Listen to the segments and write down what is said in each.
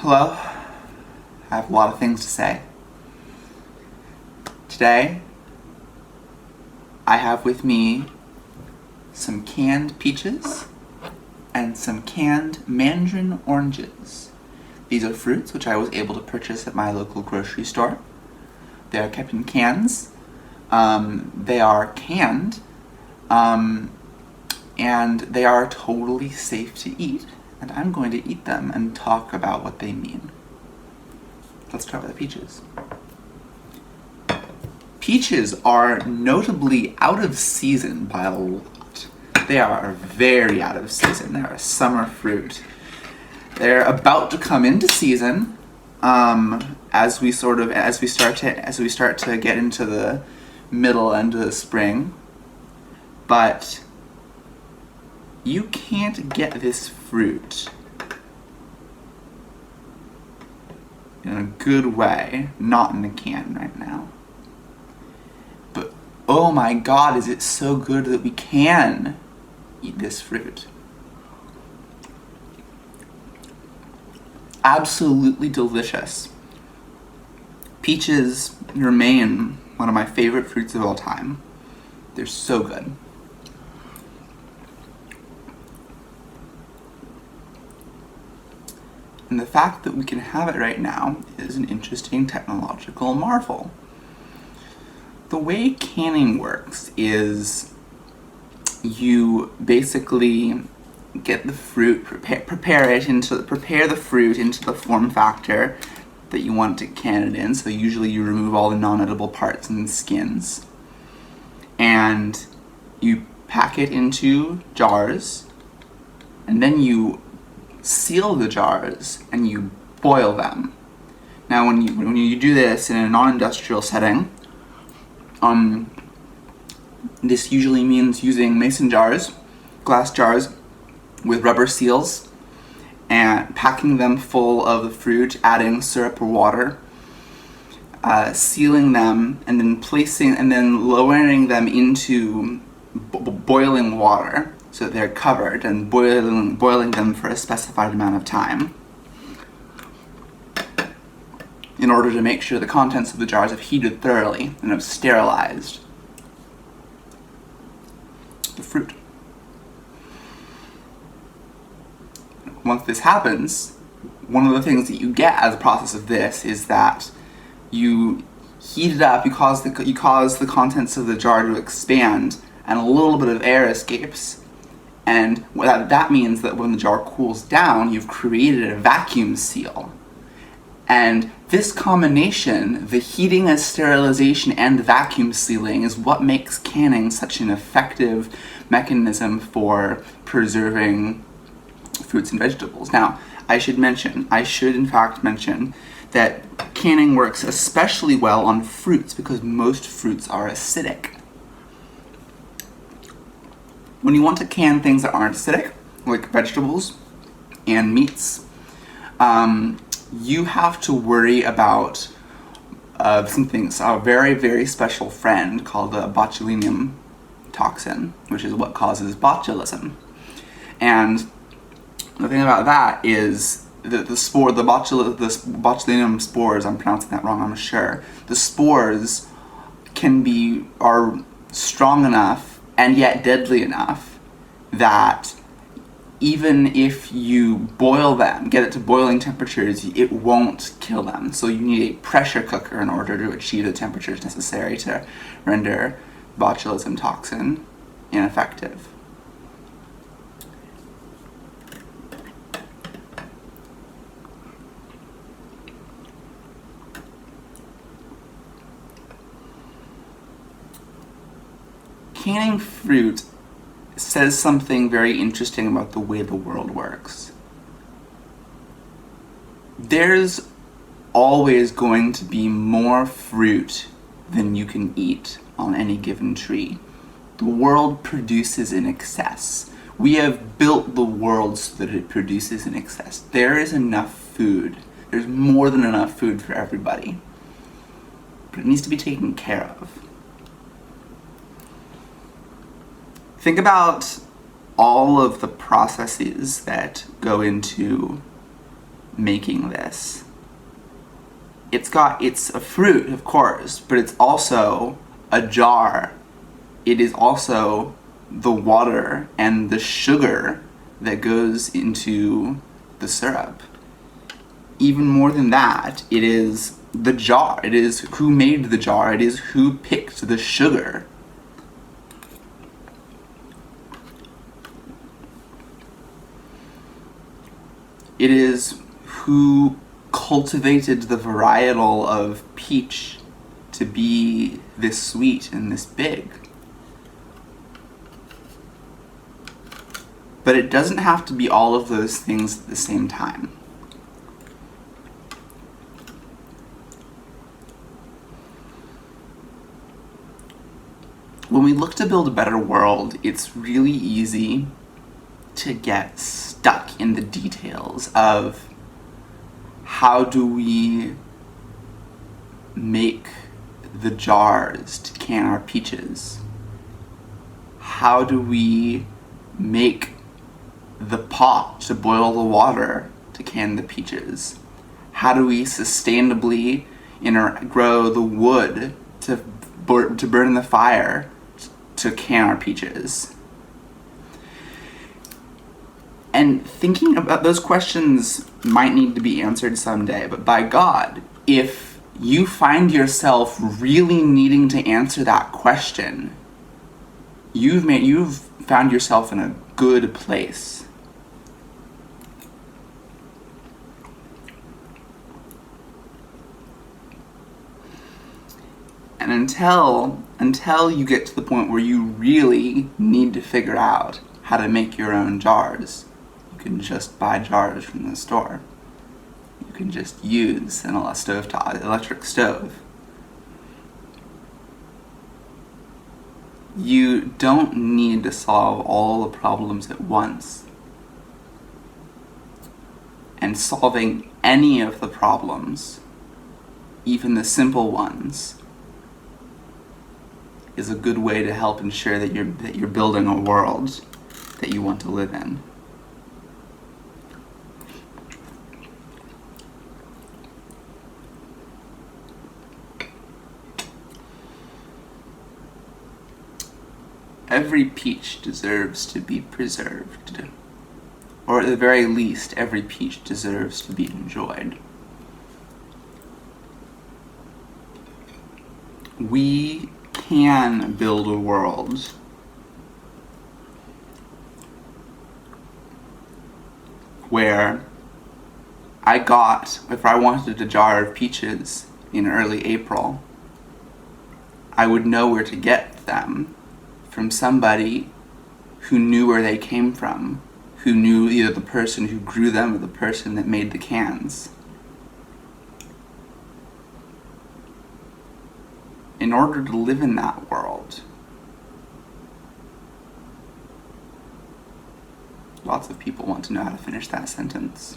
Hello. I have a lot of things to say. Today, I have with me some canned peaches and some canned mandarin oranges. These are fruits which I was able to purchase at my local grocery store. They are kept in cans. They are canned, and they are totally safe to eat. And I'm going to eat them and talk about what they mean. Let's start with the peaches. Peaches are notably out of season by a lot. They are very out of season. They're a summer fruit. They're about to come into season as we start to get into the middle end of the spring. But you can't get this fruit in a good way, not in a can right now. But oh my god, is it so good that we can eat this fruit. Absolutely delicious. Peaches remain one of my favorite fruits of all time. They're so good. And the fact that we can have it right now is an interesting technological marvel. The way canning works is you basically get the fruit, prepare the fruit into the form factor that you want to can it in. So usually you remove all the non-edible parts and the skins. And you pack it into jars, and then you seal the jars and you boil them. Now when you do this in a non-industrial setting, this usually means using mason jars, glass jars with rubber seals, and packing them full of the fruit, adding syrup or water, sealing them, and then lowering them into boiling water so that they're covered, and boiling them for a specified amount of time in order to make sure the contents of the jars have heated thoroughly and have sterilized the fruit. Once this happens, one of the things that you get as a process of this is that you heat it up, you cause the contents of the jar to expand, and a little bit of air escapes. And what that means that when the jar cools down, you've created a vacuum seal. And this combination, the heating and sterilization and the vacuum sealing, is what makes canning such an effective mechanism for preserving fruits and vegetables. Now, I should in fact mention that canning works especially well on fruits because most fruits are acidic. When you want to can things that aren't acidic, like vegetables and meats, you have to worry about some things. A very, very special friend called the botulinum toxin, which is what causes botulism. And the thing about that is that the botulinum spores, I'm pronouncing that wrong, I'm sure, the spores are strong enough and yet deadly enough that even if you boil them, get it to boiling temperatures, it won't kill them. So you need a pressure cooker in order to achieve the temperatures necessary to render botulism toxin ineffective. Canning fruit says something very interesting about the way the world works. There's always going to be more fruit than you can eat on any given tree. The world produces in excess. We have built the world so that it produces in excess. There is enough food. There's more than enough food for everybody. But it needs to be taken care of. Think about all of the processes that go into making this. It's a fruit, of course, but it's also a jar. It is also the water and the sugar that goes into the syrup. Even more than that, it is the jar. It is who made the jar. It is who picked the sugar. It is who cultivated the varietal of peach to be this sweet and this big. But it doesn't have to be all of those things at the same time. When we look to build a better world, it's really easy to get stuck in the details of how do we make the jars to can our peaches? How do we make the pot to boil the water to can the peaches? How do we sustainably grow the wood to burn in the fire to can our peaches? And thinking about those questions might need to be answered someday, but by God, if you find yourself really needing to answer that question, you've found yourself in a good place. And until you get to the point where you really need to figure out how to make your own jars, you can just buy jars from the store. You can just use an electric stove. You don't need to solve all the problems at once. And solving any of the problems, even the simple ones, is a good way to help ensure that you're building a world that you want to live in. Every peach deserves to be preserved, or at the very least, every peach deserves to be enjoyed. We can build a world where if I wanted a jar of peaches in early April, I would know where to get them from somebody who knew where they came from, who knew either the person who grew them or the person that made the cans. In order to live in that world, lots of people want to know how to finish that sentence.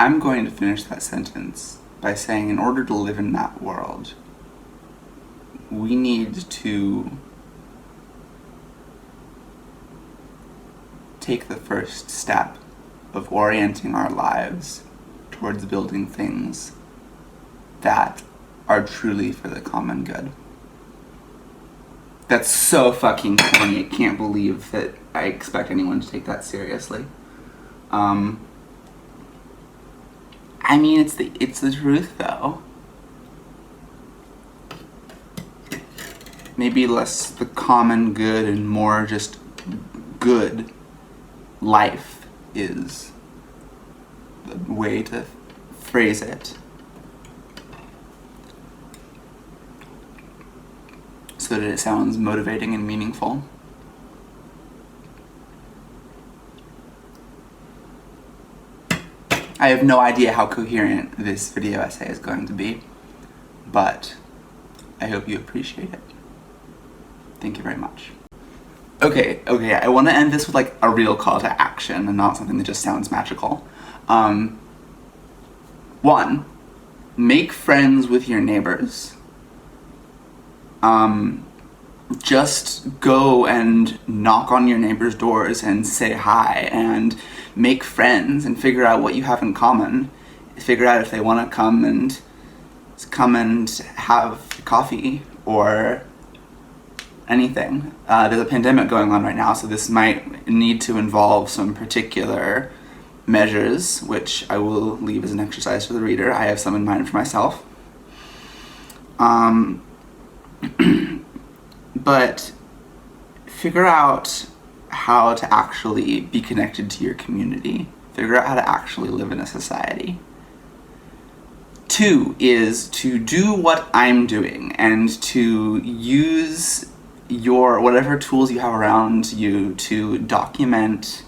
I'm going to finish that sentence by saying, in order to live in that world, we need to take the first step of orienting our lives towards building things that are truly for the common good. That's so fucking corny. I can't believe that I expect anyone to take that seriously. I mean, it's the truth, though. Maybe less the common good and more just good life is the way to phrase it. So that it sounds motivating and meaningful. I have no idea how coherent this video essay is going to be, but I hope you appreciate it. Thank you very much. Okay, I want to end this with like a real call to action and not something that just sounds magical. One, make friends with your neighbors. Just go and knock on your neighbors' doors and say hi and make friends and figure out what you have in common. Figure out if they want to come and have coffee or anything. There's a pandemic going on right now, so this might need to involve some particular measures, which I will leave as an exercise for the reader. I have some in mind for myself. But figure out how to actually be connected to your community. Figure out how to actually live in a society. Two is to do what I'm doing and to use your whatever tools you have around you to document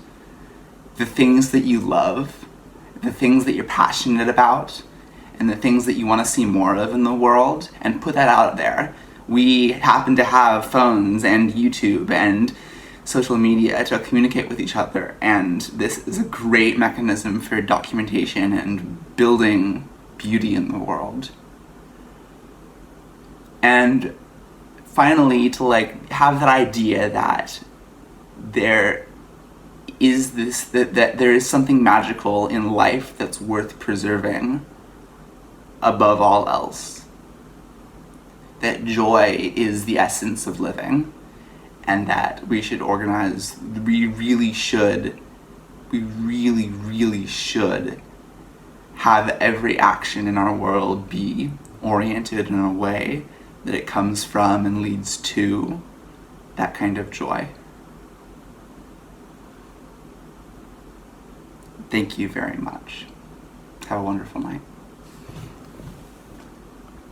the things that you love, the things that you're passionate about, and the things that you want to see more of in the world, and put that out there. We happen to have phones and YouTube and social media to communicate with each other, and this is a great mechanism for documentation and building beauty in the world. And finally, to like have that idea that there is this, that there is something magical in life that's worth preserving above all else. That joy is the essence of living, and that we should organize, we really, really should have every action in our world be oriented in a way that it comes from and leads to that kind of joy. Thank you very much. Have a wonderful night.